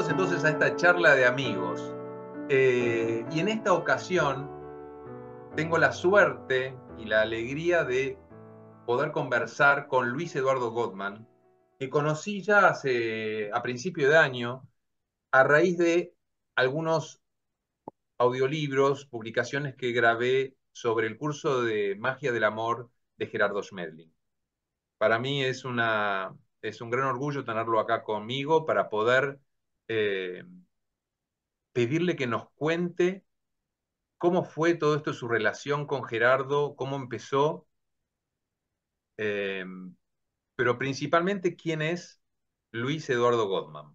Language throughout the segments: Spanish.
bienvenidos entonces a esta charla de amigos. Y en esta ocasión tengo la suerte y la alegría de poder conversar con Luis Eduardo Gottman, que conocí ya a principio de año a raíz de algunos audiolibros, publicaciones que grabé sobre el curso de Magia del Amor de Gerardo Schmedlin. Para mí es un gran orgullo tenerlo acá conmigo para poder eh, pedirle que nos cuente cómo fue todo esto, su relación con Gerardo, cómo empezó, eh, pero principalmente quién es Luis Eduardo Gottman.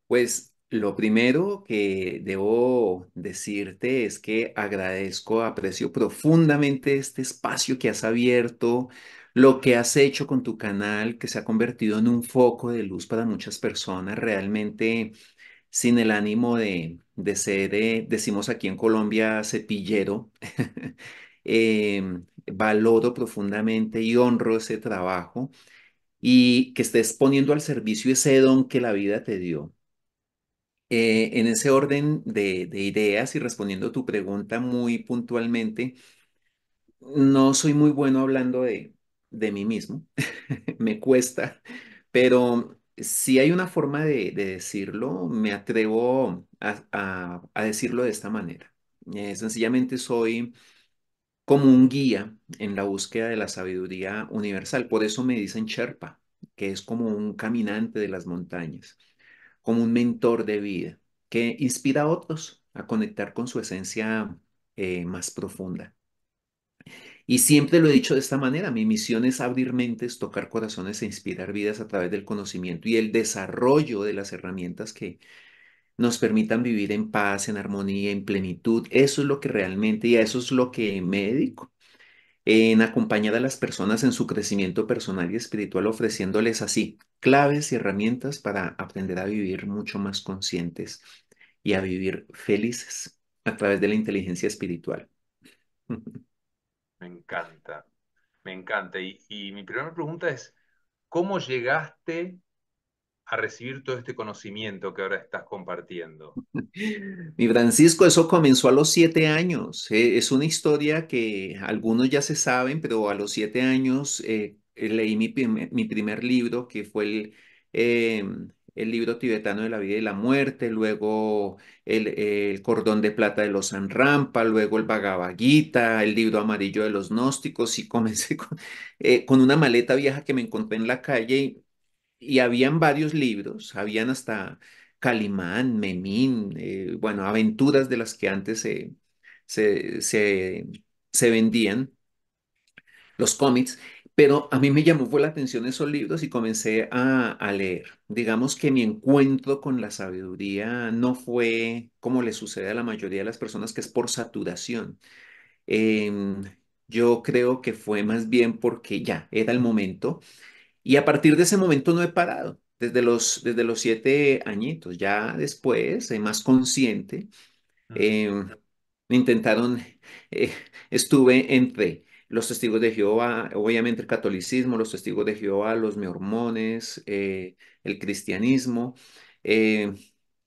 Pues lo primero que debo decirte es que agradezco, aprecio profundamente este espacio que has abierto, lo que has hecho con tu canal, que se ha convertido en un foco de luz para muchas personas, realmente sin el ánimo de ser, decimos aquí en Colombia, cepillero. Valoro profundamente y honro ese trabajo y que estés poniendo al servicio ese don que la vida te dio. En ese orden de ideas y respondiendo tu pregunta muy puntualmente, no soy muy bueno hablando de mí mismo, me cuesta, pero si hay una forma de decirlo, me atrevo a decirlo de esta manera. Sencillamente soy como un guía en la búsqueda de la sabiduría universal, por eso me dicen Sherpa, que es como un caminante de las montañas, como un mentor de vida que inspira a otros a conectar con su esencia más profunda. Y siempre lo he dicho de esta manera, mi misión es abrir mentes, tocar corazones e inspirar vidas a través del conocimiento y el desarrollo de las herramientas que nos permitan vivir en paz, en armonía, en plenitud. Eso es lo que realmente, y a eso es lo que me dedico, en acompañar a las personas en su crecimiento personal y espiritual, ofreciéndoles así claves y herramientas para aprender a vivir mucho más conscientes y a vivir felices a través de la inteligencia espiritual. Me encanta, me encanta. Y mi primera pregunta es, ¿cómo llegaste a recibir todo este conocimiento que ahora estás compartiendo? Mi Francisco, eso comenzó a los 7 años. Es una historia que algunos ya se saben, pero a los 7 años leí mi primer libro, que fue eh, el libro tibetano de la vida y la muerte, luego el Cordón de Plata de los Sanrampa, luego el Bhagavad Gita, el libro amarillo de los gnósticos, y comencé con una maleta vieja que me encontré en la calle y habían varios libros, habían hasta Calimán, Memín, bueno, aventuras de las que antes se, se, se vendían, los cómics, pero a mí me llamó fue la atención esos libros y comencé a leer. Digamos que mi encuentro con la sabiduría no fue como le sucede a la mayoría de las personas, que es por saturación. Em, yo creo que fue más bien porque ya era el momento y a partir de ese momento no he parado, desde los 7 añitos. Ya después, más consciente, Mm. eh, me intentaron, eh, estuve entre los testigos de Jehová, obviamente el catolicismo, los testigos de Jehová, los mormones, el cristianismo. eh,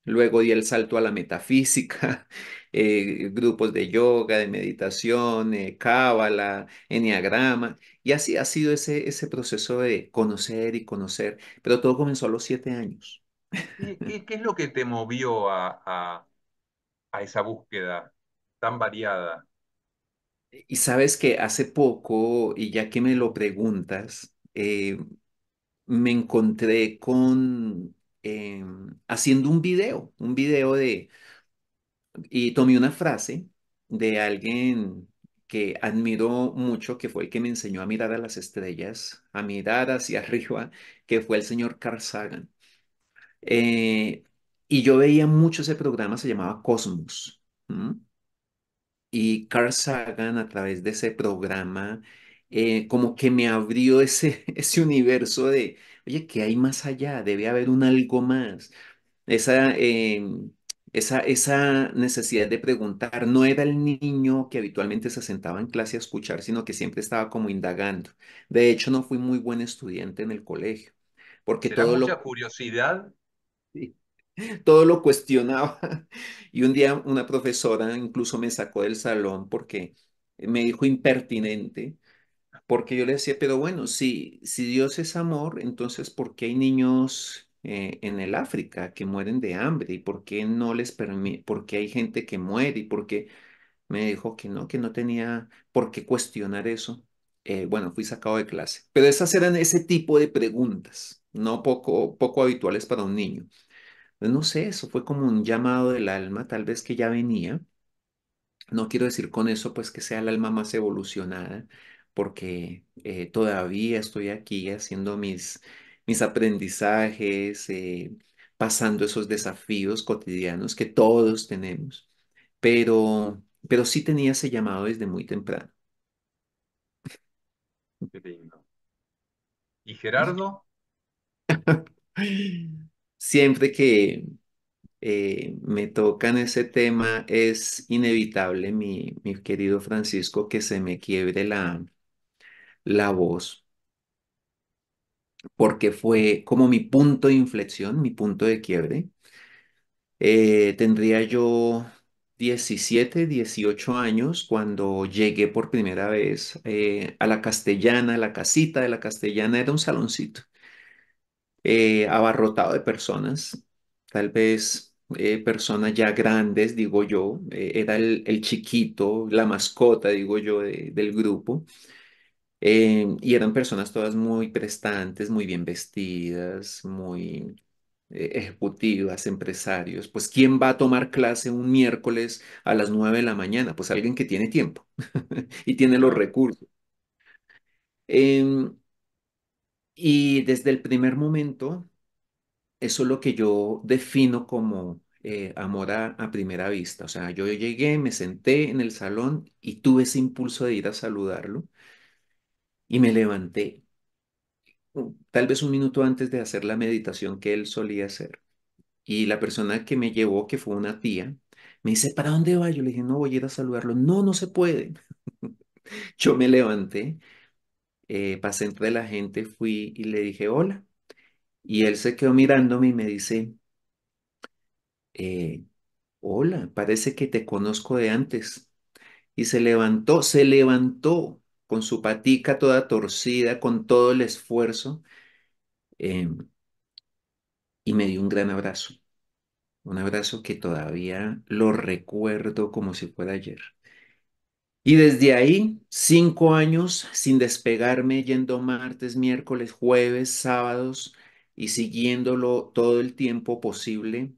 Luego di el salto a la metafísica, grupos de yoga, de meditación, cábala, enneagrama. Y así ha sido ese proceso de conocer y conocer, pero todo comenzó a los 7 años. ¿Qué es lo que te movió a esa búsqueda tan variada? Y sabes que hace poco, y ya que me lo preguntas, me encontré con haciendo un video y tomé una frase de alguien que admiro mucho, que fue el que me enseñó a mirar a las estrellas, a mirar hacia arriba, que fue el señor Carl Sagan. Eh, y yo veía mucho ese programa, se llamaba Cosmos. ¿M? Y Carl Sagan, a través de ese programa, como que me abrió ese universo de, oye, ¿qué hay más allá? Debe haber un algo más. Esa, esa necesidad de preguntar, no era el niño que habitualmente se sentaba en clase a escuchar, sino que siempre estaba como indagando. De hecho, no fui muy buen estudiante en el colegio, porque ¿Será mucha curiosidad? todo lo cuestionaba. Y un día una profesora incluso me sacó del salón porque me dijo impertinente, porque yo le decía, pero bueno, si Dios es amor, entonces ¿por qué hay niños en el África que mueren de hambre? ¿Y por qué no les permite, por qué hay gente que muere? ¿Y por qué? Me dijo que no tenía por qué cuestionar eso. Bueno, fui sacado de clase. Pero esas eran ese tipo de preguntas, no poco habituales para un niño. Pues no sé, eso fue como un llamado del alma, tal vez que ya venía. No quiero decir con eso pues que sea el alma más evolucionada, porque todavía estoy aquí haciendo mis aprendizajes, pasando esos desafíos cotidianos que todos tenemos, pero sí tenía ese llamado desde muy temprano. Qué lindo. ¿Y Gerardo? Siempre que me tocan ese tema, es inevitable, mi querido Francisco, que se me quiebre la voz, porque fue como mi punto de inflexión, mi punto de quiebre. Tendría yo 17, 18 años cuando llegué por primera vez a la Castellana, la casita de la Castellana era un saloncito abarrotado de personas, tal vez personas ya grandes, digo yo, era el chiquito, la mascota, digo yo, del grupo. Y eran personas todas muy prestantes, muy bien vestidas, muy ejecutivas, empresarios. Pues, ¿quién va a tomar clase un miércoles a las 9 de la mañana? Pues alguien que tiene tiempo y tiene los Claro, recursos. Em, y desde el primer momento, eso es lo que yo defino como amor a primera vista. O sea, yo llegué, me senté en el salón y tuve ese impulso de ir a saludarlo y me levanté. Tal vez un minuto antes de hacer la meditación que él solía hacer. Y la persona que me llevó, que fue una tía, me dice, ¿para dónde va? Yo le dije, no, voy a ir a saludarlo. No, no se puede. Yo me levanté, pasé entre la gente, fui y le dije, hola. Y él se quedó mirándome y me dice, eh, hola, parece que te conozco de antes. Y se levantó con su patica toda torcida, con todo el esfuerzo, eh, y me dio un gran abrazo. Un abrazo que todavía lo recuerdo como si fuera ayer. Y desde ahí, 5 años sin despegarme, yendo martes, miércoles, jueves, sábados y siguiéndolo todo el tiempo posible,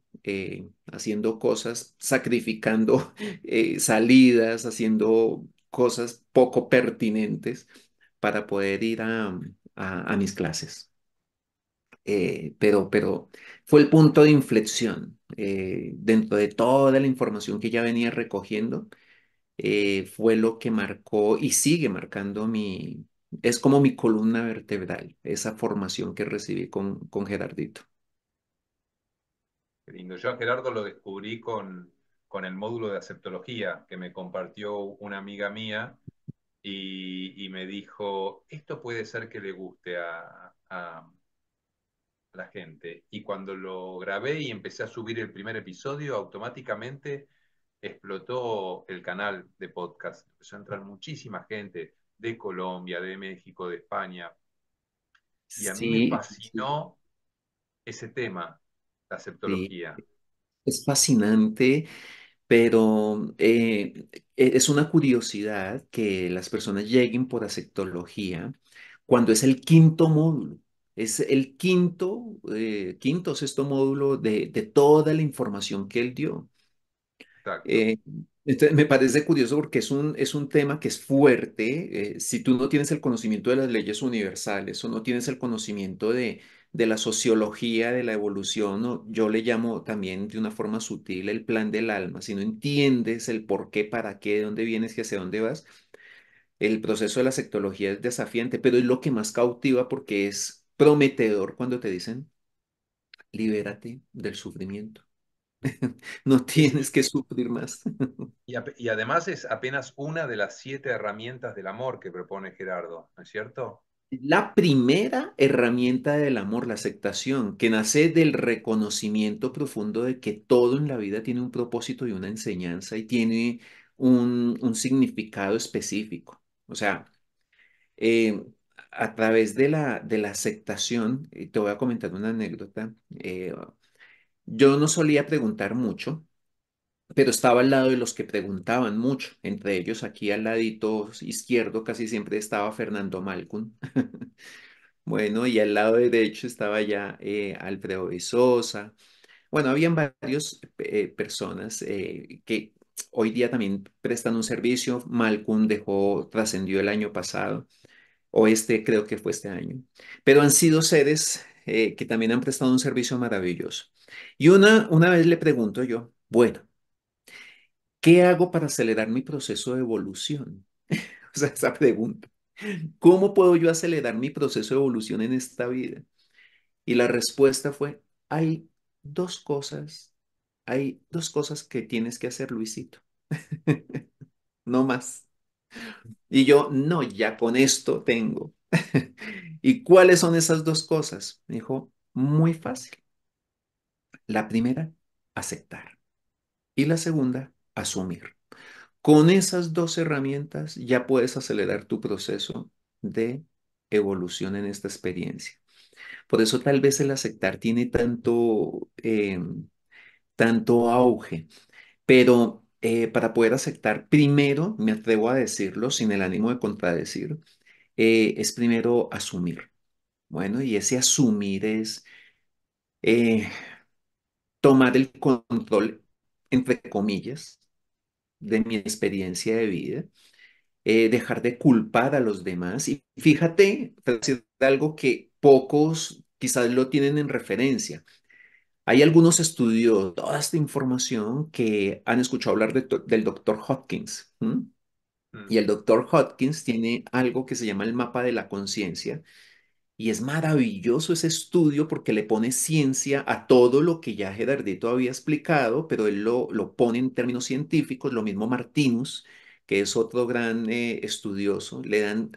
haciendo cosas, sacrificando salidas, haciendo cosas poco pertinentes para poder ir a mis clases. Pero fue el punto de inflexión dentro de toda la información que ya venía recogiendo. Fue lo que marcó y sigue marcando es como mi columna vertebral, esa formación que recibí con Gerardito. qué lindo. Yo a Gerardo lo descubrí con el módulo de aceptología que me compartió una amiga mía y me dijo, esto puede ser que le guste a la gente. Y cuando lo grabé y empecé a subir el primer episodio, automáticamente explotó el canal de podcast. Empezó a entrar muchísima gente de Colombia, de México, de España. Y a mí me Sí, sí, fascinó ese tema, la sí. aceptología. Es fascinante, pero es una curiosidad que las personas lleguen por aceptología cuando es el quinto módulo. Es el quinto o sexto módulo de toda la información que él dio. Exacto. Eh, entonces, me parece curioso porque es un tema que es fuerte. Si tú no tienes el conocimiento de las leyes universales o no tienes el conocimiento de la sociología de la evolución, o yo le llamo también de una forma sutil el plan del alma, si no entiendes el por qué, para qué, de dónde vienes y hacia dónde vas, el proceso de la sectología es desafiante, pero es lo que más cautiva porque es prometedor cuando te dicen, libérate del sufrimiento. No Es, tienes que sufrir más. y además es apenas una de las 7 herramientas del amor que propone Gerardo, ¿no es cierto? La primera herramienta del amor, la aceptación, que nace del reconocimiento profundo de que todo en la vida tiene un propósito y una enseñanza y tiene un significado específico. O sea, eh, a través de la aceptación, y te voy a comentar una anécdota. Yo no solía preguntar mucho, pero estaba al lado de los que preguntaban mucho. Entre ellos, aquí al ladito izquierdo, casi siempre estaba Fernando Malcolm. Bueno, y al lado derecho estaba ya Alfredo Vizosa. Bueno, habían varios personas que hoy día también prestan un servicio. Malcolm dejó, trascendió el año pasado, o este creo que fue este año. Pero han sido seres que también han prestado un servicio maravilloso. Y una vez le pregunto yo, bueno, ¿qué hago para acelerar mi proceso de evolución? O sea, esa pregunta. ¿Cómo puedo yo acelerar mi proceso de evolución en esta vida? Y la respuesta fue, hay dos cosas, hay dos cosas que tienes que hacer, Luisito, no más. Y yo, no, ya con esto tengo. ¿Y cuáles son esas dos cosas? Me dijo, muy fácil. La primera, aceptar. Y la segunda, asumir. Con esas dos herramientas ya puedes acelerar tu proceso de evolución en esta experiencia. Por eso tal vez el aceptar tiene tanto auge. Pero para poder aceptar, primero, me atrevo a decirlo sin el ánimo de contradecir, es primero asumir. Bueno, y ese asumir es eh, tomar el control, entre comillas, de mi experiencia de vida, dejar de culpar a los demás. Y fíjate, te voy a decir algo que pocos quizás lo tienen en referencia. Hay algunos estudios, toda esta información que han escuchado hablar del doctor Hopkins. ¿M? Mm. Y el doctor Hopkins tiene algo que se llama el mapa de la conciencia. Y es maravilloso ese estudio porque le pone ciencia a todo lo que ya Gerardito había explicado, pero él lo pone en términos científicos. Lo mismo Martinus, que es otro gran estudioso, le dan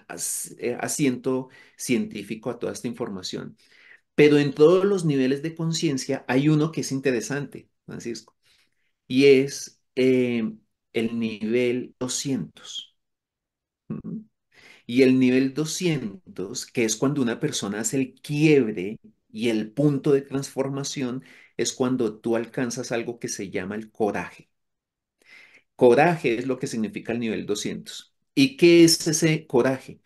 asiento científico a toda esta información. Pero en todos los niveles de conciencia hay uno que es interesante, Francisco, y es el nivel 200. Ujú. Y el nivel 200, que es cuando una persona hace el quiebre y el punto de transformación, es cuando tú alcanzas algo que se llama el coraje. Coraje es lo que significa el nivel 200. ¿Y qué es ese coraje?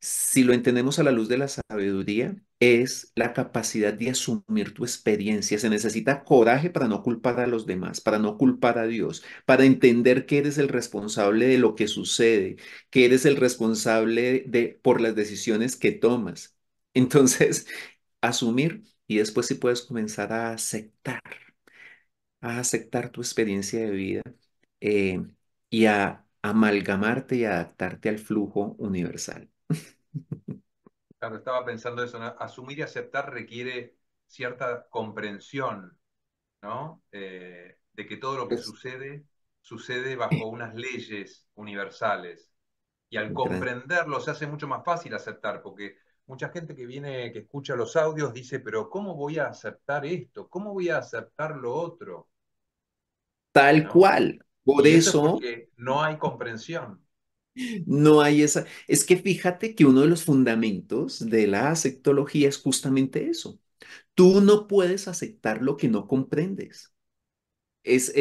Si lo entendemos a la luz de la sabiduría, es la capacidad de asumir tu experiencia. Se necesita coraje para no culpar a los demás, para no culpar a Dios, para entender que eres el responsable de lo que sucede, que eres el responsable de por las decisiones que tomas. Entonces, asumir y después sí puedes comenzar a aceptar tu experiencia de vida eh, y a amalgamarte y adaptarte al flujo universal. Claro, estaba pensando eso, ¿no? Asumir y aceptar requiere cierta comprensión, ¿no? De que todo lo que Pues, sucede, sucede bajo unas leyes universales. Y al gran- comprenderlo se hace mucho más fácil aceptar, porque mucha gente que viene, que escucha los audios, dice, pero ¿cómo voy a aceptar esto? ¿Cómo voy a aceptar lo otro? Tal ¿No? cual. Por Y eso es eso porque no hay comprensión. no hay esa. Es que fíjate que uno de los fundamentos de la aceptología es justamente eso. Tú no puedes aceptar lo que no comprendes. Es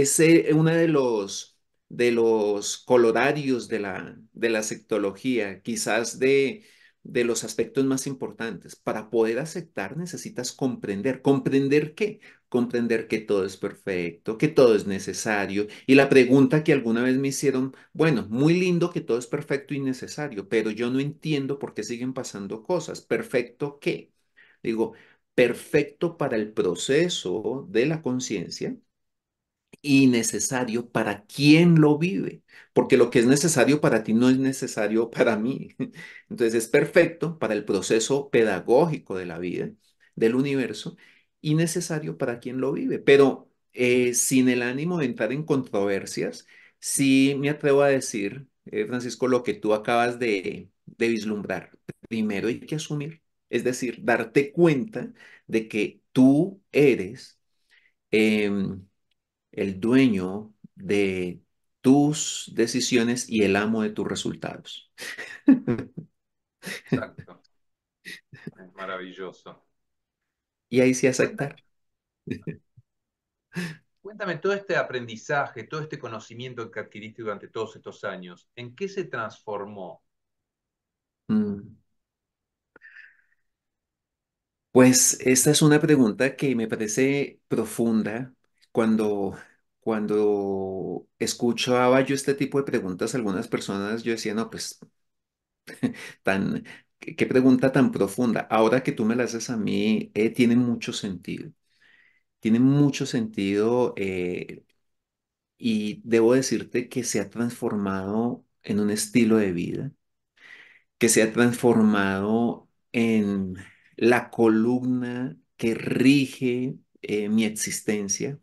uno de los colorarios de la sectología, quizás de los aspectos más importantes. Para poder aceptar necesitas comprender. ¿Comprender qué? Comprender que todo es perfecto, que todo es necesario. Y la pregunta que alguna vez me hicieron, bueno, muy lindo que todo es perfecto y necesario, pero yo no entiendo por qué siguen pasando cosas. ¿Perfecto qué? Digo, perfecto para el proceso de la conciencia y necesario para quien lo vive, porque lo que es necesario para ti no es necesario para mí. Entonces es perfecto para el proceso pedagógico de la vida, del universo, y necesario para quien lo vive. Pero sin el ánimo de entrar en controversias, sí me atrevo a decir, Francisco, lo que tú acabas de vislumbrar. Primero hay que asumir, es decir, darte cuenta de que tú eres em, el dueño de tus decisiones y el amo de tus resultados. Exacto. Es maravilloso. Y ahí sí Cuéntame, aceptar. cuéntame todo este aprendizaje, todo este conocimiento que adquiriste durante todos estos años, ¿en qué se transformó? Mm. Pues esta es una pregunta que me parece profunda cuando escuchaba yo este tipo de preguntas, algunas personas yo decía, no, pues tan, qué pregunta tan profunda. Ahora que tú me la haces a mí, tiene mucho sentido. Tiene mucho sentido y debo decirte que se ha transformado en un estilo de vida, que se ha transformado en la columna que rige mi existencia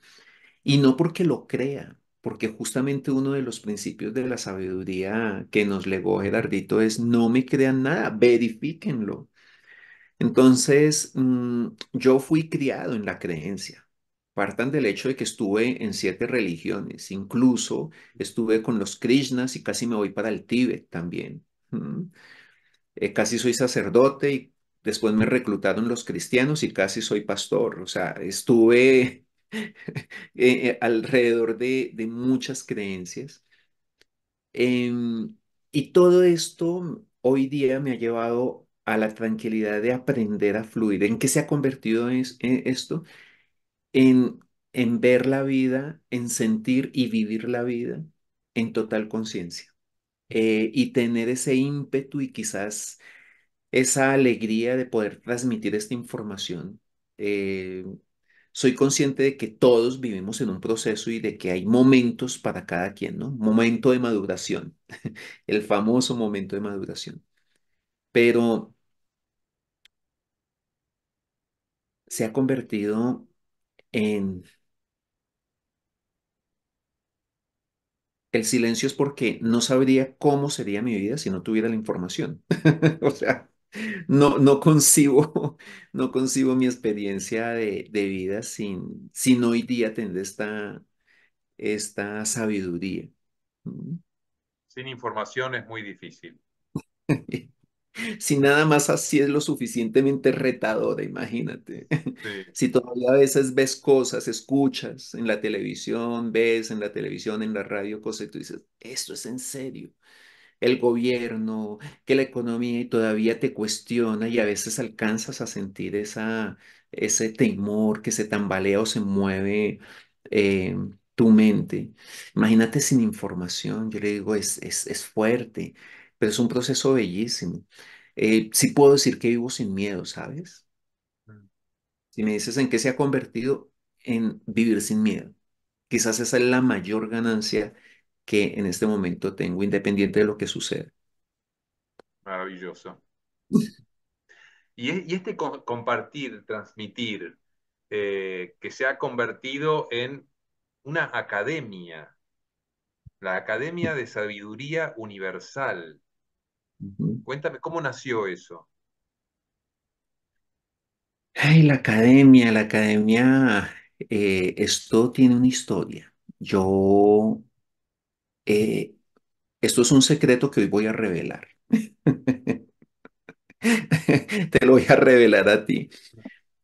y no porque lo crea. Porque justamente uno de los principios de la sabiduría que nos legó Gerardito es no me crean nada, verifíquenlo. Entonces, yo fui criado en la creencia. Partan del hecho de que estuve en 7 religiones, incluso estuve con los Krishnas y casi me voy para el Tíbet también. Mm. Casi soy sacerdote y después me reclutaron los cristianos y casi soy pastor. O sea, estuve alrededor de muchas creencias. Em, y todo esto hoy día me ha llevado a la tranquilidad de aprender a fluir. ¿En qué se ha convertido esto? En, en ver la vida, en sentir y vivir la vida en total conciencia. Y tener ese ímpetu y quizás esa alegría de poder transmitir esta información. Eh, Soy consciente de que todos vivimos en un proceso y de que hay momentos para cada quien, ¿no? Momento de maduración, el famoso momento de maduración. Pero se ha convertido en el silencio es porque no sabría cómo sería mi vida si no tuviera la información. O sea, no concibo, no concibo mi experiencia de vida sin hoy día tener esta sabiduría. ¿Mm? Sin información es muy difícil. Si nada más así es lo suficientemente retadora, imagínate. Sí, Si todavía a veces ves cosas, escuchas en la televisión, ves en la televisión, en la radio, cosas y tú dices, esto es en serio. El gobierno, que la economía y todavía te cuestiona y a veces alcanzas a sentir ese temor que se tambalea o se mueve tu mente. Imagínate sin información, yo le digo, es fuerte, pero es un proceso bellísimo. Sí puedo decir que vivo sin miedo, ¿sabes? mm, Si me dices en qué se ha convertido en vivir sin miedo, quizás esa es la mayor ganancia que en este momento tengo, independiente de lo que suceda. maravilloso. Y este compartir, transmitir, que se ha convertido en una academia, la Academia de Sabiduría Universal. Ujú. Cuéntame, ¿cómo nació eso? Ay, la academia, esto tiene una historia. Yo, eh, esto es un secreto que hoy voy a revelar. Te lo voy a revelar a ti.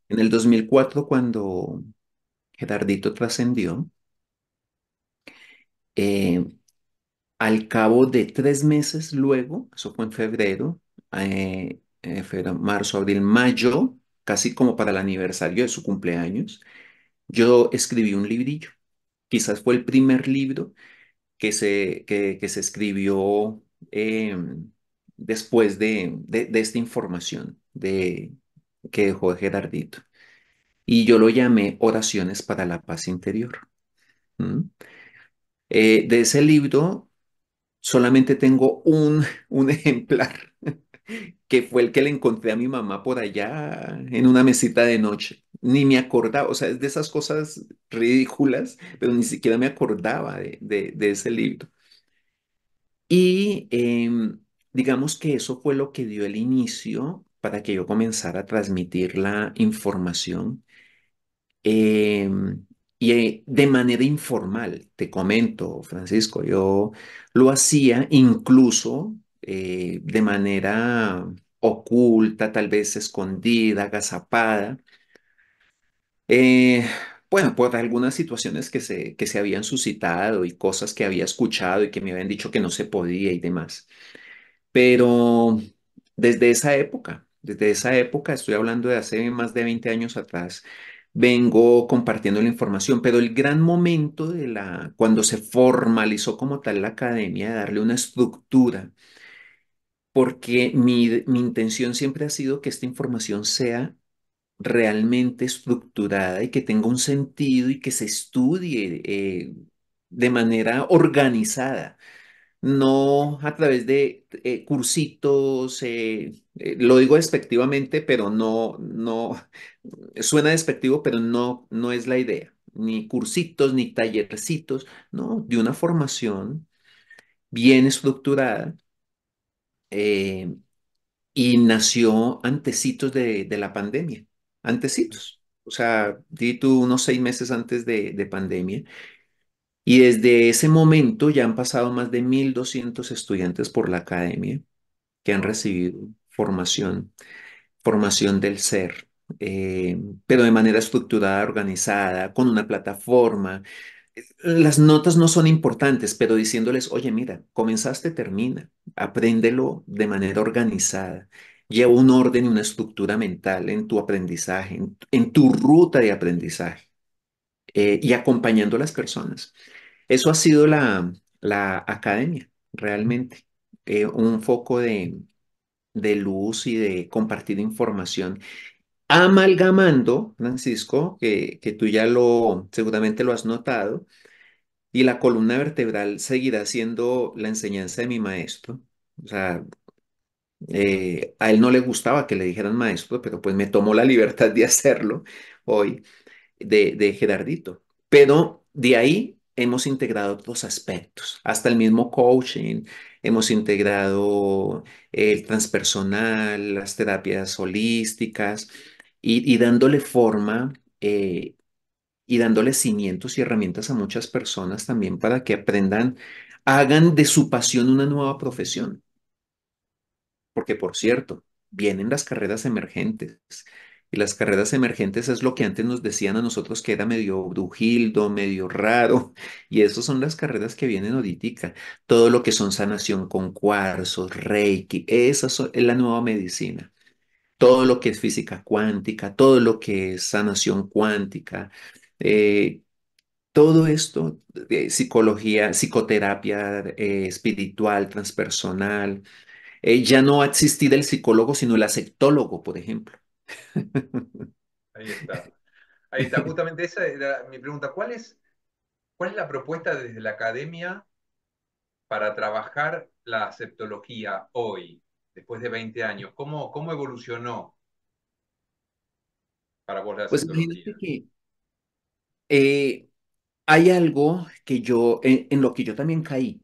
En el 2004, cuando Gerardito trascendió, eh, al cabo de 3 meses luego, eso fue en febrero, marzo, abril, mayo, casi como para el aniversario de su cumpleaños, yo escribí un librillo. Quizás fue el primer libro que se escribió eh, después de esta información que dejó Gerardito. Y yo lo llamé Oraciones para la Paz Interior. ¿Mm? De ese libro solamente tengo un ejemplar, que fue el que le encontré a mi mamá por allá en una mesita de noche. Ni me acordaba, o sea, es de esas cosas ridículas, pero ni siquiera me acordaba de ese libro. Y digamos que eso fue lo que dio el inicio para que yo comenzara a transmitir la información eh, de manera informal. Te comento, Francisco, yo lo hacía incluso de manera oculta, tal vez escondida, agazapada. Eh, bueno, por algunas situaciones que se habían suscitado y cosas que había escuchado y que me habían dicho que no se podía y demás. Pero desde esa época, estoy hablando de hace más de 20 años atrás, vengo compartiendo la información, pero el gran momento cuando se formalizó como tal la academia, de darle una estructura, porque mi intención siempre ha sido que esta información sea realmente estructurada y que tenga un sentido y que se estudie de manera organizada, no a través de cursitos, lo digo despectivamente, pero suena despectivo, pero no es la idea, ni cursitos, ni tallercitos, no, de una formación bien estructurada eh, y nació antecitos de la pandemia, antecitos, o sea, di tú unos 6 meses antes de pandemia. Y desde ese momento ya han pasado más de 1.200 estudiantes por la academia que han Wow. recibido formación del ser, pero de manera estructurada, organizada, con una plataforma. Las notas no son importantes, pero diciéndoles, oye, mira, comenzaste, termina, apréndelo de manera organizada. Lleva un orden y una estructura mental en tu aprendizaje, en tu ruta de aprendizaje, y acompañando a las personas. Eso ha sido la academia, realmente. Un foco de luz y de compartir información. Amalgamando, Francisco, que tú ya seguramente lo has notado, y la columna vertebral seguirá siendo la enseñanza de mi maestro. O sea, a él no le gustaba que le dijeran maestro, pero pues me tomó la libertad de hacerlo hoy de Gerardito. Pero de ahí hemos integrado otros aspectos, hasta el mismo coaching, hemos integrado el transpersonal, las terapias holísticas y dándole forma y dándole cimientos y herramientas a muchas personas también para que aprendan, hagan de su pasión una nueva profesión. Porque, por cierto, vienen las carreras emergentes. Y las carreras emergentes es lo que antes nos decían a nosotros que era medio brujildo, medio raro. Y esas son las carreras que vienen ahorita. Todo lo que son sanación con cuarzos, reiki, es la nueva medicina. Todo lo que es física cuántica, todo lo que es sanación cuántica, eh, todo esto, psicología, psicoterapia espiritual, transpersonal, ya no va a existir el psicólogo, sino el asectólogo, por ejemplo. Ahí está. Ahí está. Justamente esa era mi pregunta. ¿Cuál es la propuesta desde la academia para trabajar la aceptología hoy, después de 20 años? ¿Cómo evolucionó para vos la Pues aceptología? imagínate que eh, hay algo en lo que yo también caí,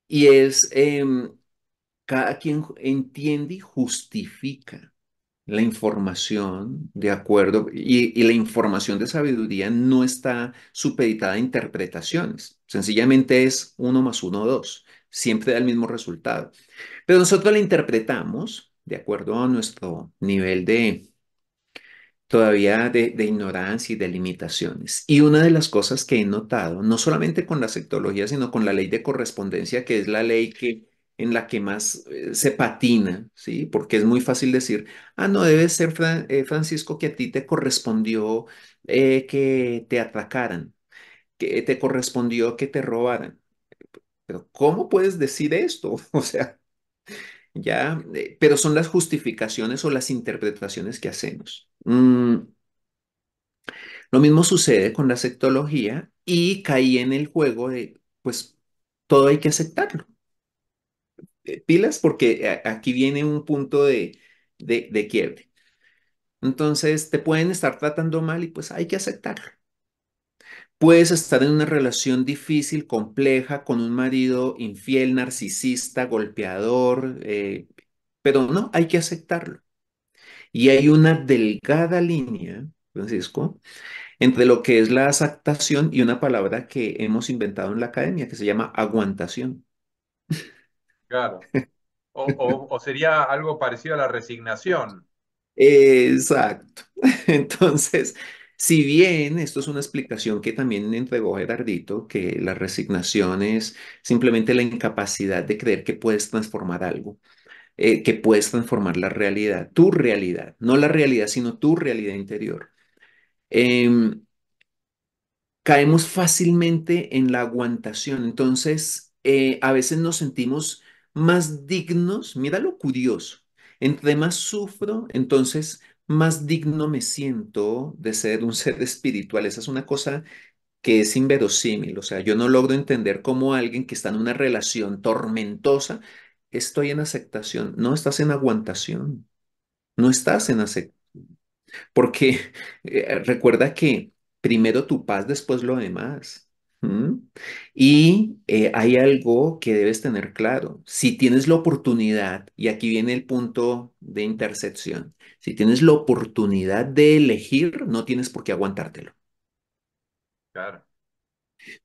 y es cada quien entiende y justifica la información de acuerdo, y la información de sabiduría no está supeditada a interpretaciones, sencillamente es uno más uno, dos, siempre da el mismo resultado. Pero nosotros la interpretamos de acuerdo a nuestro nivel todavía de ignorancia y de limitaciones. Y una de las cosas que he notado, no solamente con la sectología, sino con la ley de correspondencia, que es la ley en la que más se patina, ¿sí? Porque es muy fácil decir, ah, no, debe ser, Francisco, que a ti te correspondió que te atracaran, que te correspondió que te robaran. Pero ¿cómo puedes decir esto? O sea, ya, pero son las justificaciones o las interpretaciones que hacemos. Lo mismo sucede con la sectología y caí en el juego de, pues, todo hay que aceptarlo. Pilas, porque aquí viene un punto de quiebre. Entonces, te pueden estar tratando mal y pues hay que aceptarlo. Puedes estar en una relación difícil, compleja, con un marido infiel, narcisista, golpeador, pero no, hay que aceptarlo. Y hay una delgada línea, Francisco, entre lo que es la aceptación y una palabra que hemos inventado en la academia que se llama aguantación. Claro. O sería algo parecido a la resignación. Exacto. Entonces, si bien esto es una explicación que también entregó Gerardito, que la resignación es simplemente la incapacidad de creer que puedes transformar algo, que puedes transformar la realidad, tu realidad, no la realidad, sino tu realidad interior. Em, Caemos fácilmente en la aguantación. Entonces, a veces nos sentimos más dignos. Mira lo curioso. Entre más sufro, entonces más digno me siento de ser un ser espiritual. Esa es una cosa que es inverosímil. O sea, yo no logro entender cómo alguien que está en una relación tormentosa, estoy en aceptación. No estás en aguantación. No estás Claro. en aceptación. Porque recuerda que primero tu paz, después lo demás. ¿Mm? Y hay algo que debes tener claro. Si tienes la oportunidad, y aquí viene el punto de intersección, si tienes la oportunidad de elegir, no tienes por qué aguantártelo. Claro.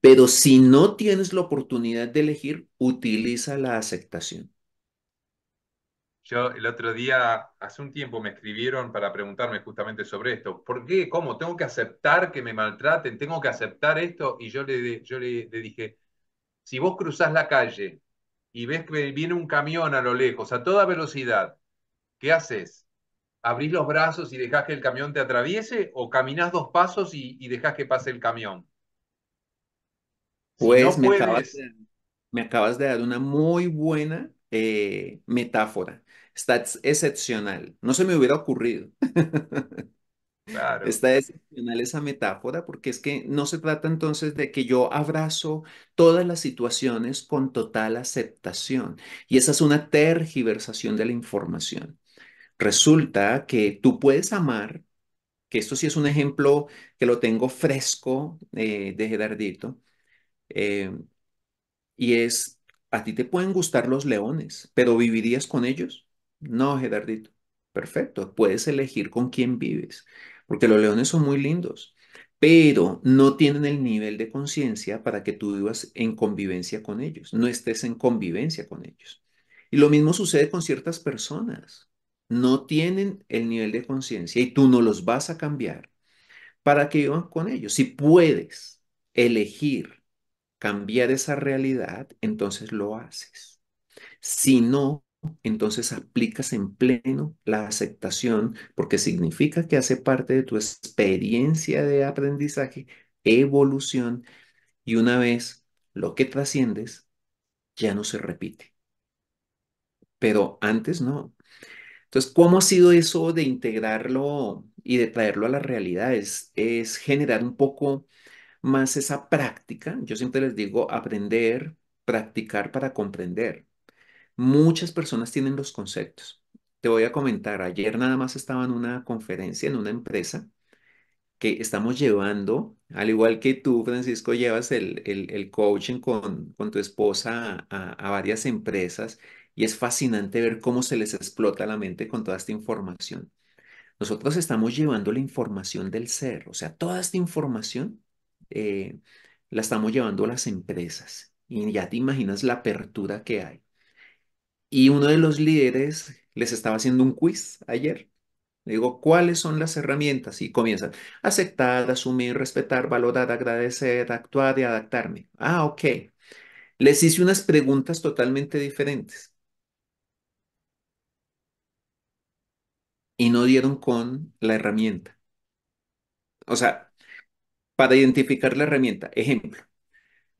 Pero si no tienes la oportunidad de elegir, utiliza la aceptación. Yo el otro día, hace un tiempo, me escribieron para preguntarme justamente sobre esto. ¿Por qué? ¿Cómo? ¿Tengo que aceptar que me maltraten? ¿Tengo que aceptar esto? Y yo le dije, si vos cruzás la calle y ves que viene un camión a lo lejos, a toda velocidad, ¿qué haces? ¿Abrís los brazos y dejás que el camión te atraviese o caminás dos pasos y dejás que pase el camión? Si Pues no puedes, me acabas de dar una muy buena metáfora. Está excepcional. No se me hubiera ocurrido. claro, Está excepcional esa metáfora porque es que no se trata entonces de que yo abrazo todas las situaciones con total aceptación. Y esa es una tergiversación de la información. Resulta que tú puedes amar, que esto sí es un ejemplo que lo tengo fresco de Gerardito. eh, Y es, a ti te pueden gustar los leones, pero ¿vivirías con ellos? No, Gerardito. Perfecto, puedes elegir con quién vives, porque los leones son muy lindos, pero no tienen el nivel de conciencia para que tú vivas en convivencia con ellos, no estés en convivencia con ellos. Y lo mismo sucede con ciertas personas. No tienen el nivel de conciencia y tú no los vas a cambiar para que vivan con ellos. Si puedes elegir cambiar esa realidad, entonces lo haces. Si no, entonces aplicas en pleno la aceptación, porque significa que hace parte de tu experiencia de aprendizaje, evolución, y una vez lo que trasciendes, ya no se repite. Pero antes no. Entonces, ¿cómo ha sido eso de integrarlo y de traerlo a la realidad? Es generar un poco más esa práctica. Yo siempre les digo aprender, practicar para comprender. Muchas personas tienen los conceptos. Te voy a comentar, ayer nada más estaba en una conferencia en una empresa que estamos llevando, al igual que tú, Francisco, llevas el coaching con tu esposa a varias empresas y es fascinante ver cómo se les explota la mente con toda esta información. Nosotros estamos llevando la información del ser, o sea, toda esta información eh, la estamos llevando a las empresas y ya te imaginas la apertura que hay. Y uno de los líderes les estaba haciendo un quiz ayer. Le digo, ¿cuáles son las herramientas? Y comienzan, aceptar, asumir, respetar, valorar, agradecer, actuar y adaptarme. Ah, ok. Les hice unas preguntas totalmente diferentes y no dieron con la herramienta. O sea, para identificar la herramienta. Ejemplo.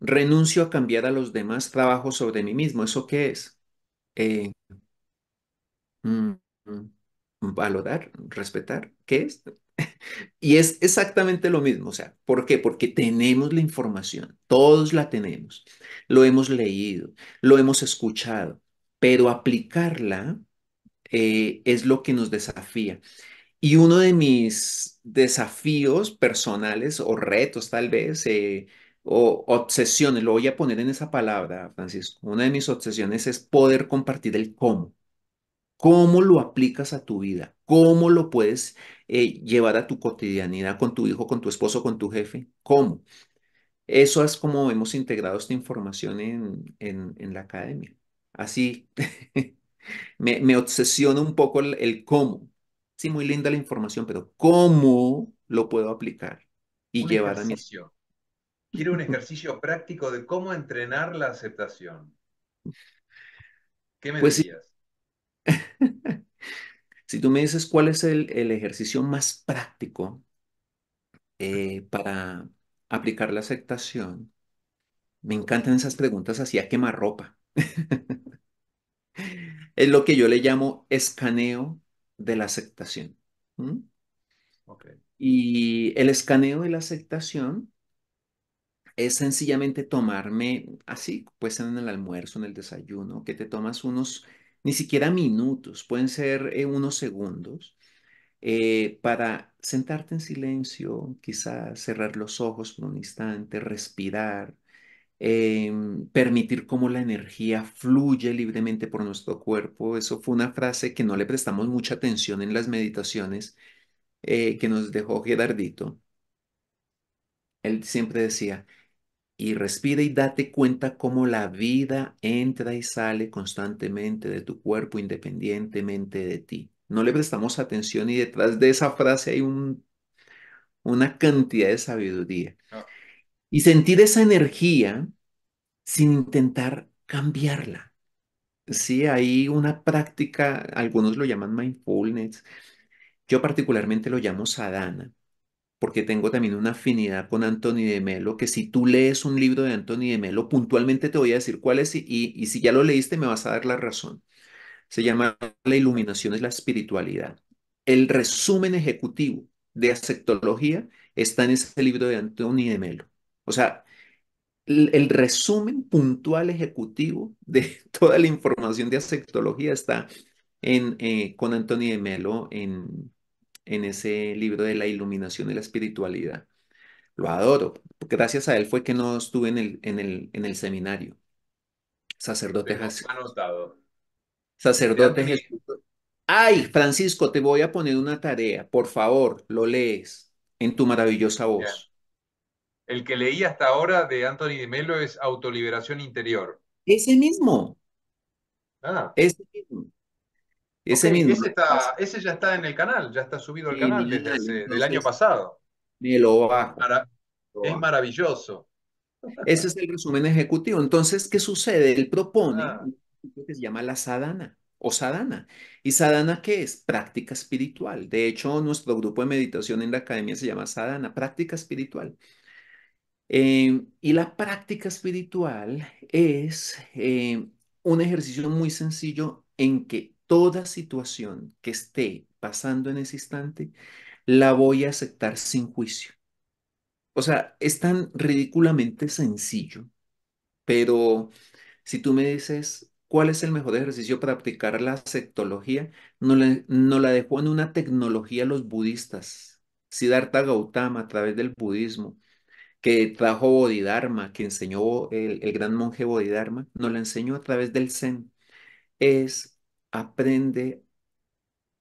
Renuncio a cambiar a los demás, trabajo sobre mí mismo. ¿Eso qué es? Eh, mm, mm, Valorar, respetar. ¿Qué es? Y es exactamente lo mismo. O sea, ¿por qué? Porque tenemos la información, todos la tenemos, lo hemos leído, lo hemos escuchado, pero aplicarla es lo que nos desafía. Y uno de mis desafíos personales o retos tal vez, o obsesiones, lo voy a poner en esa palabra, Francisco, una de mis obsesiones es poder compartir el cómo. ¿Cómo lo aplicas a tu vida? ¿Cómo lo puedes llevar a tu cotidianidad con tu hijo, con tu esposo, con tu jefe? ¿Cómo? Eso es como hemos integrado esta información en la academia. Así me obsesiona un poco el cómo. Sí, muy linda la información, pero ¿cómo lo puedo aplicar y Un llevar a mis... ejercicio. Quiero un ejercicio práctico de cómo entrenar la aceptación. ¿Qué me Pues sí, dirías? si tú me dices cuál es el ejercicio más práctico para aplicar la aceptación, me encantan esas preguntas así a quemarropa. Es lo que yo le llamo escaneo de la aceptación. ¿M? Ok. Y el escaneo de la aceptación es sencillamente tomarme así, pues en el almuerzo, en el desayuno, que te tomas unos, ni siquiera minutos, pueden ser unos segundos, para sentarte en silencio, quizás cerrar los ojos por un instante, respirar, permitir cómo la energía fluye libremente por nuestro cuerpo. Eso fue una frase que no le prestamos mucha atención en las meditaciones que nos dejó Gerardito. Él siempre decía, y respira y date cuenta cómo la vida entra y sale constantemente de tu cuerpo independientemente de ti. No le prestamos atención y detrás de esa frase hay una cantidad de sabiduría. No, Y sentir esa energía sin intentar cambiarla. Sí, hay una práctica, algunos lo llaman mindfulness, yo particularmente lo llamo sadhana, porque tengo también una afinidad con Anthony de Melo, que si tú lees un libro de Anthony de Melo, puntualmente te voy a decir cuál es y si ya lo leíste me vas a dar la razón. Se llama La iluminación es la espiritualidad. El resumen ejecutivo de asectología está en ese libro de Anthony de Melo. O sea, el resumen puntual ejecutivo de toda la información de asectología está con Anthony de Melo en ese libro de la iluminación y la espiritualidad. Lo adoro. Gracias a él fue que no estuve en el seminario. lo Sacerdote, tengo anotado. De sacerdote Anthony, Jesús. Ay, Francisco, te voy a poner una tarea. Por favor, lo lees en tu maravillosa bien. voz. El que leí hasta ahora de Anthony de Melo es Autoliberación Interior. Ese mismo, Ah, ese mismo, ok, ese mismo. ese ya está en el canal, ya está subido al canal desde Genial, hace, del año entonces pasado. me lo bajo. Mara- Lo es bajo. maravilloso. Ese es el resumen ejecutivo. Entonces, ¿qué sucede? Él propone Ah, un principio que se llama la sadhana o sadhana. ¿Y sadhana qué es? Práctica espiritual. De hecho, nuestro grupo de meditación en la academia se llama sadhana, práctica espiritual. Y la práctica espiritual es un ejercicio muy sencillo en que toda situación que esté pasando en ese instante la voy a aceptar sin juicio. O sea, es tan ridículamente sencillo, pero si tú me dices cuál es el mejor ejercicio para aplicar la sectología, no la dejó en una tecnología los budistas. Siddhartha Gautama a través del budismo, que trajo Bodhidharma, que enseñó el gran monje Bodhidharma, nos la enseñó a través del Zen. Es aprende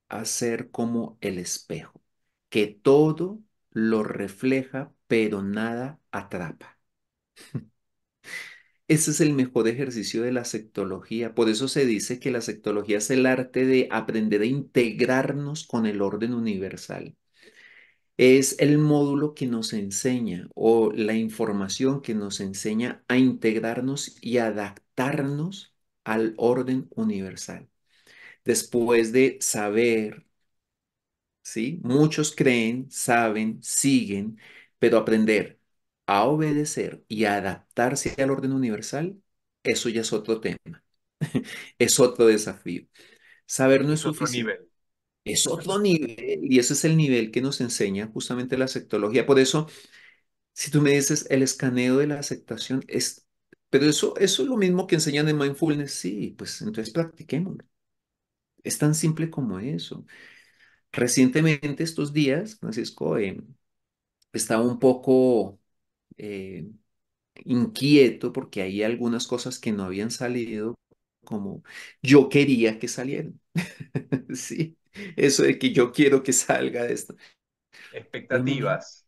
a ser como el espejo, que todo lo refleja, pero nada atrapa. Ese es el mejor ejercicio de la sectología. Por eso se dice que la sectología es el arte de aprender a integrarnos con el orden universal. Es el módulo que nos enseña o la información que nos enseña a integrarnos y adaptarnos al orden universal. Después de saber, ¿sí? Muchos creen, saben, siguen, pero aprender a obedecer y a adaptarse al orden universal, eso ya es otro tema, es otro desafío. Saber no es es otro suficiente, nivel. es otro nivel y ese es el nivel que nos enseña justamente la sectología. Por eso, si tú me dices el escaneo de la aceptación es, pero eso es lo mismo que enseñan en mindfulness, sí, pues entonces practiquémoslo. Es tan simple como eso. Recientemente, estos días, Francisco, estaba un poco eh, inquieto porque hay algunas cosas que no habían salido como yo quería que salieran. Sí, eso de que yo quiero que salga de esto. De momento. Expectativas.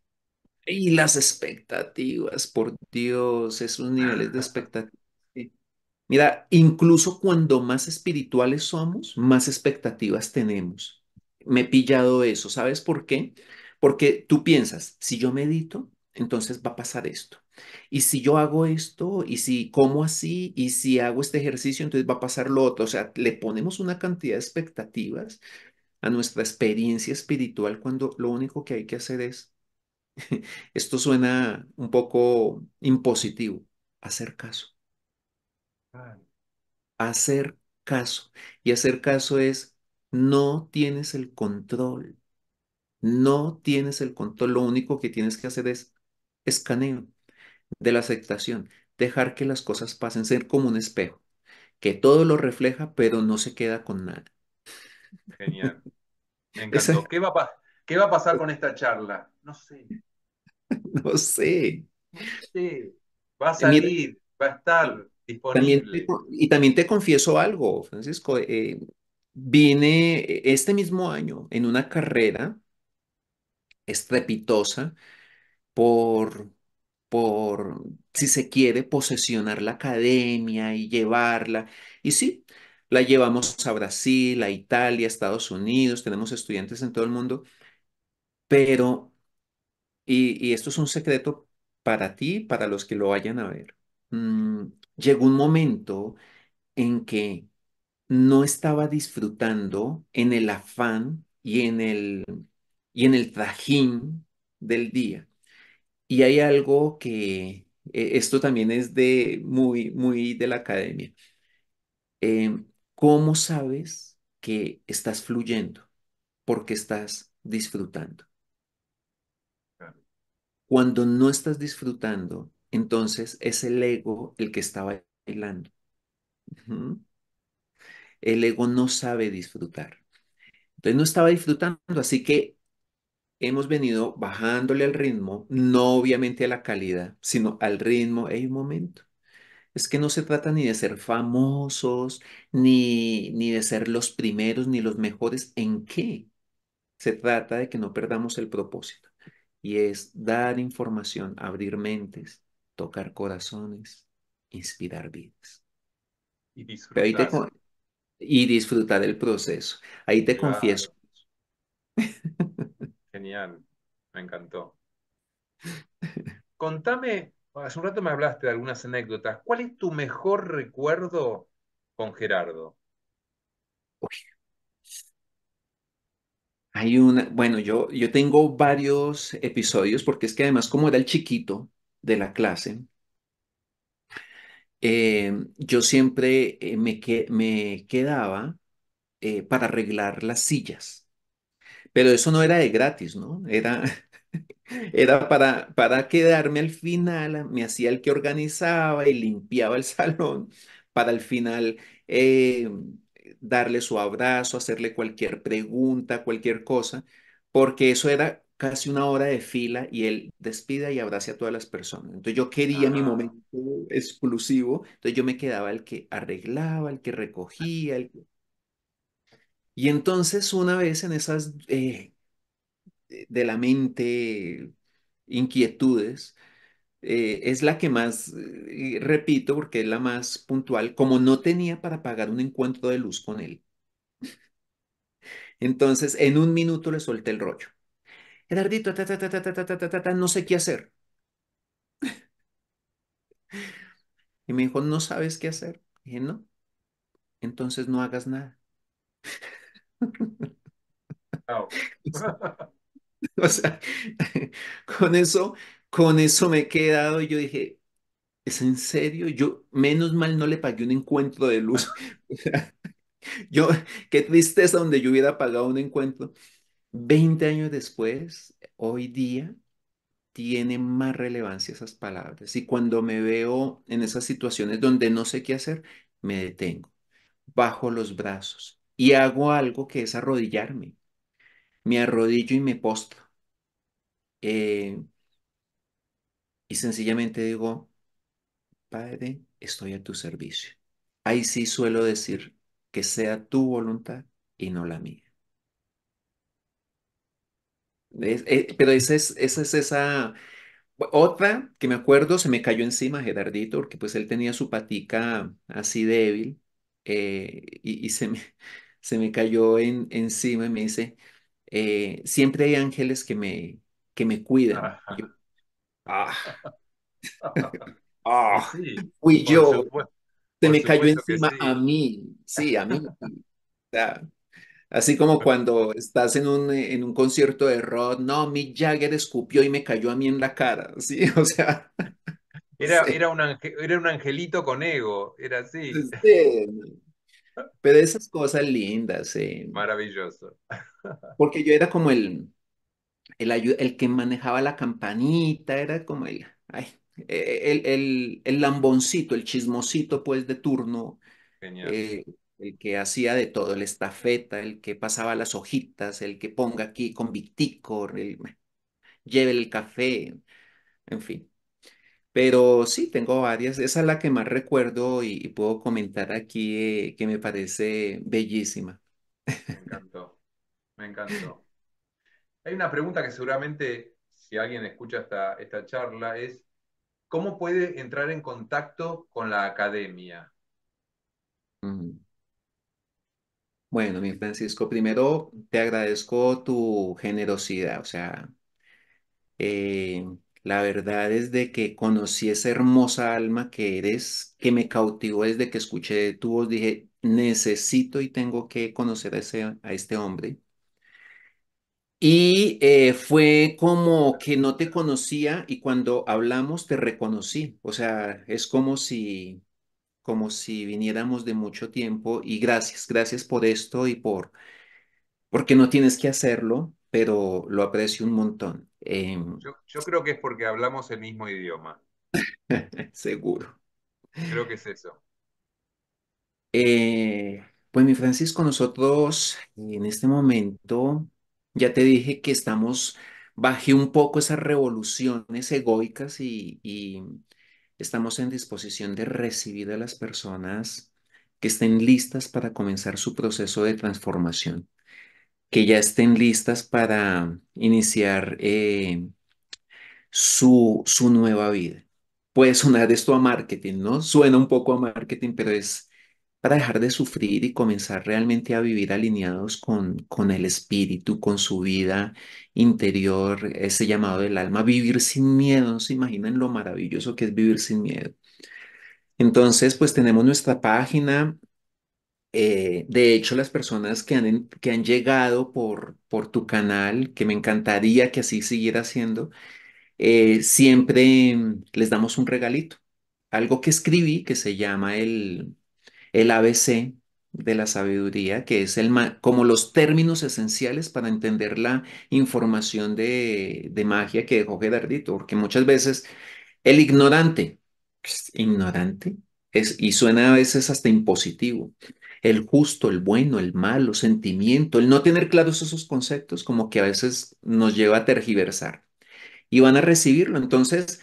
Y las expectativas, por Dios, esos niveles de expectativas. Sí. Mira, incluso cuando más espirituales somos, más expectativas tenemos. Me he pillado eso. ¿Sabes por qué? Porque tú piensas, si yo medito, entonces va a pasar esto. Y si yo hago esto, y si como así, y si hago este ejercicio, entonces va a pasar lo otro. O sea, le ponemos una cantidad de expectativas a nuestra experiencia espiritual cuando lo único que hay que hacer es, esto suena un poco impositivo, hacer caso. Ay, Hacer caso. Y hacer caso es, no tienes el control, no tienes el control. Lo único que tienes que hacer es escaneo de la aceptación, dejar que las cosas pasen, ser como un espejo, que todo lo refleja, pero no se queda con nada. genial. Me Esa, encantó. ¿Qué va a pasar con esta charla? No sé. no sé. No sé. Va a Mira, salir, va a estar también disponible. y también te confieso algo, Francisco. Vine este mismo año en una carrera estrepitosa por, por, si se quiere, posesionar la academia y llevarla. Y sí, la llevamos a Brasil, a Italia, a Estados Unidos, tenemos estudiantes en todo el mundo, pero, y esto es un secreto para ti, para los que lo vayan a ver. mm, Llegó un momento en que no estaba disfrutando en el afán y en el trajín del día. Y hay algo que esto también es de muy, muy de la academia. ¿Cómo sabes que estás fluyendo? Porque estás disfrutando. Cuando no estás disfrutando, entonces es el ego el que está bailando. Ujú. El ego no sabe disfrutar. Entonces no estaba disfrutando, así que hemos venido bajándole al ritmo, no obviamente a la calidad, sino al ritmo. Hay un momento. Es que no se trata ni de ser famosos, ni de ser los primeros, ni los mejores. ¿En qué? Se trata de que no perdamos el propósito. Y es dar información, abrir mentes, tocar corazones, inspirar vidas. Y Pero disfrutar. y disfrutar el proceso. Ahí te confieso. Claro. Genial. Me encantó. Contame, hace un rato me hablaste de algunas anécdotas. ¿Cuál es tu mejor recuerdo con Gerardo? Bueno, yo tengo varios episodios porque es que además como era el chiquito de la clase, yo siempre me quedaba para arreglar las sillas, pero eso no era de gratis, ¿no? Era para quedarme al final, me hacía el que organizaba y limpiaba el salón para al final eh, darle su abrazo, hacerle cualquier pregunta, cualquier cosa, porque eso era casi una hora de fila y él despida y abrace a todas las personas. Entonces yo quería mi Ah, momento exclusivo, entonces yo me quedaba el que arreglaba, el que recogía, y entonces una vez en esas de la mente inquietudes, es la que más repito porque es la más puntual, como no tenía para pagar un encuentro de luz con él. Entonces, en un minuto le solté el rollo. Gerardito, ta, ta, ta, ta, ta, ta, ta, ta, ta, ta, no sé qué hacer. Y me dijo, ¿no sabes qué hacer? Dije, no, entonces no hagas nada. chao. O sea, con eso, con eso me he quedado y yo dije, ¿es en serio? Yo, menos mal no le pagué un encuentro de luz. O sea, yo, qué tristeza donde yo hubiera pagado un encuentro. 20 años después, hoy día, tiene más relevancia esas palabras. Y cuando me veo en esas situaciones donde no sé qué hacer, me detengo, bajo los brazos y hago algo que es arrodillarme. me arrodillo y me postro. eh, y sencillamente digo, Padre, estoy a tu servicio. Ahí sí suelo decir que sea tu voluntad y no la mía. Pero esa es esa. Otra que me acuerdo, se me cayó encima Gerardito, porque pues él tenía su patica así débil, y se me cayó encima y me dice, siempre hay ángeles que me cuidan. Y yo, ah, Y ah, sí, fui por yo, supuesto, se por me cayó supuesto que encima a sí. mí, sí, a mí. O sea, así como cuando estás en un concierto de rock, no, Mick Jagger escupió y me cayó a mí en la cara, sí, o sea, no sé. Era un angelito con ego, era así. Sí, pero esas cosas lindas, Maravilloso. porque yo era como el que manejaba la campanita, era como ay, el lamboncito, el chismosito pues de turno, Genial. eh, el que hacía de todo, el estafeta, el que pasaba las hojitas, el que ponga aquí con Victicor, lleve el café, en fin. Pero sí, tengo varias. Esa es la que más recuerdo y puedo comentar aquí, que me parece bellísima. Me encantó, me encantó. Hay una pregunta que seguramente, si alguien escucha esta charla, es ¿cómo puede entrar en contacto con la academia? Mm. Bueno, mi Francisco, primero te agradezco tu generosidad. O sea, eh, la verdad es de que conocí esa hermosa alma que eres, que me cautivó desde que escuché tu voz. Dije, necesito y tengo que conocer a este hombre. Y fue como que no te conocía y cuando hablamos te reconocí. O sea, es como si viniéramos de mucho tiempo y gracias, gracias por esto y porque no tienes que hacerlo, pero lo aprecio un montón. Yo creo que es porque hablamos el mismo idioma. Seguro. Creo que es eso. Pues mi Francisco, nosotros en este momento ya te dije que bajé un poco esas revoluciones egoicas y estamos en disposición de recibir a las personas que estén listas para comenzar su proceso de transformación, que ya estén listas para iniciar su nueva vida. Puede sonar esto a marketing, ¿no? Suena un poco a marketing, pero es para dejar de sufrir y comenzar realmente a vivir alineados con el espíritu, con su vida interior, ese llamado del alma, vivir sin miedo. ¿No se imaginan lo maravilloso que es vivir sin miedo? Entonces, pues tenemos nuestra página. De hecho, las personas que han llegado por tu canal, que me encantaría que así siguiera siendo, siempre les damos un regalito. Algo que escribí que se llama el ABC de la sabiduría, que es como los términos esenciales para entender la información de magia que dejó Gerardito, porque muchas veces el ignorante, ignorante, y suena a veces hasta impositivo. El justo, el bueno, el malo, sentimiento, el no tener claros esos conceptos, como que a veces nos lleva a tergiversar y van a recibirlo. Entonces,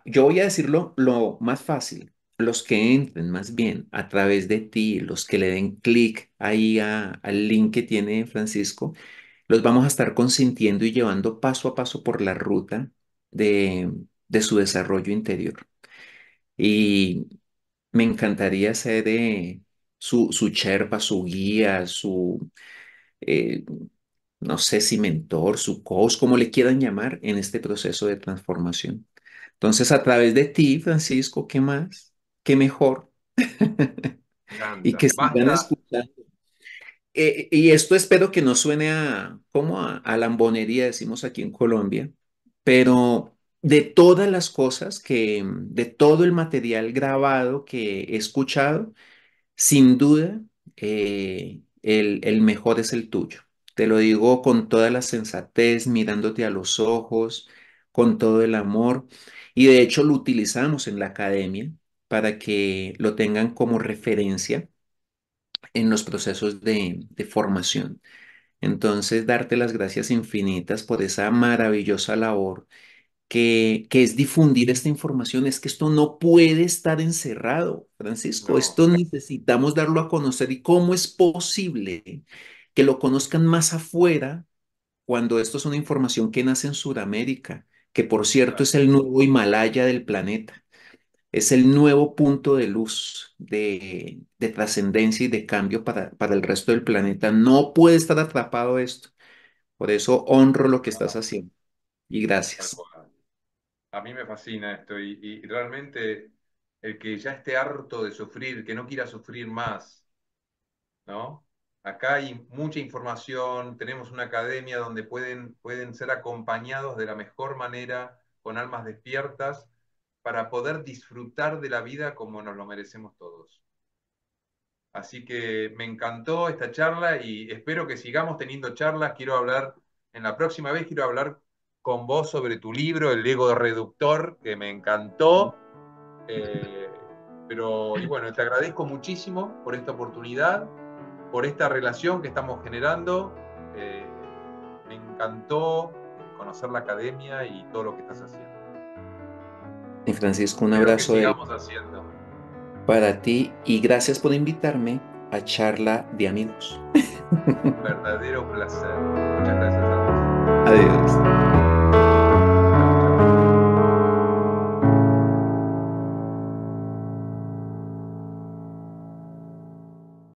yo voy a decirlo lo más fácil. Los que entren más bien a través de ti, los que le den clic ahí al link que tiene Francisco, los vamos a estar consintiendo y llevando paso a paso por la ruta de su desarrollo interior. Y me encantaría ser su Sherpa, su guía, eh, no sé si mentor, su coach, como le quieran llamar, en este proceso de transformación. Entonces, a través de ti, Francisco, ¿qué más? ¿Qué mejor? Me Y encanta. que sigan Basta. escuchando. Y esto espero que no suene como a lambonería, decimos aquí en Colombia, pero de todas las cosas de todo el material grabado que he escuchado, sin duda, el mejor es el tuyo. Te lo digo con toda la sensatez, mirándote a los ojos, con todo el amor. Y de hecho lo utilizamos en la academia para que lo tengan como referencia en los procesos de formación. Entonces, darte las gracias infinitas por esa maravillosa labor que es difundir esta información. Es que esto no puede estar encerrado, Francisco. No, Esto necesitamos darlo a conocer. ¿Y cómo es posible que lo conozcan más afuera cuando esto es una información que nace en Sudamérica, que por cierto es claro. el nuevo Himalaya del planeta? Es el nuevo punto de luz, de trascendencia y de cambio para el resto del planeta. No puede estar atrapado esto. Por eso honro lo que estás haciendo. Y Tal gracias. cual. A mí me fascina esto y realmente el que ya esté harto de sufrir, que no quiera sufrir más, ¿no? Acá hay mucha información, tenemos una academia donde pueden ser acompañados de la mejor manera, con almas despiertas, para poder disfrutar de la vida como nos lo merecemos todos. Así que me encantó esta charla y espero que sigamos teniendo charlas. Quiero hablar, en la próxima vez quiero hablar con vos sobre tu libro, El ego reductor, que me encantó. Eh, y bueno, te agradezco muchísimo por esta oportunidad, por esta relación que estamos generando. Eh, Me encantó conocer la academia y todo lo que estás haciendo. Y Francisco, un Espero que abrazo sigamos haciendo. para ti y gracias por invitarme a charla de amigos. Un verdadero placer. Muchas gracias a vos. Adiós.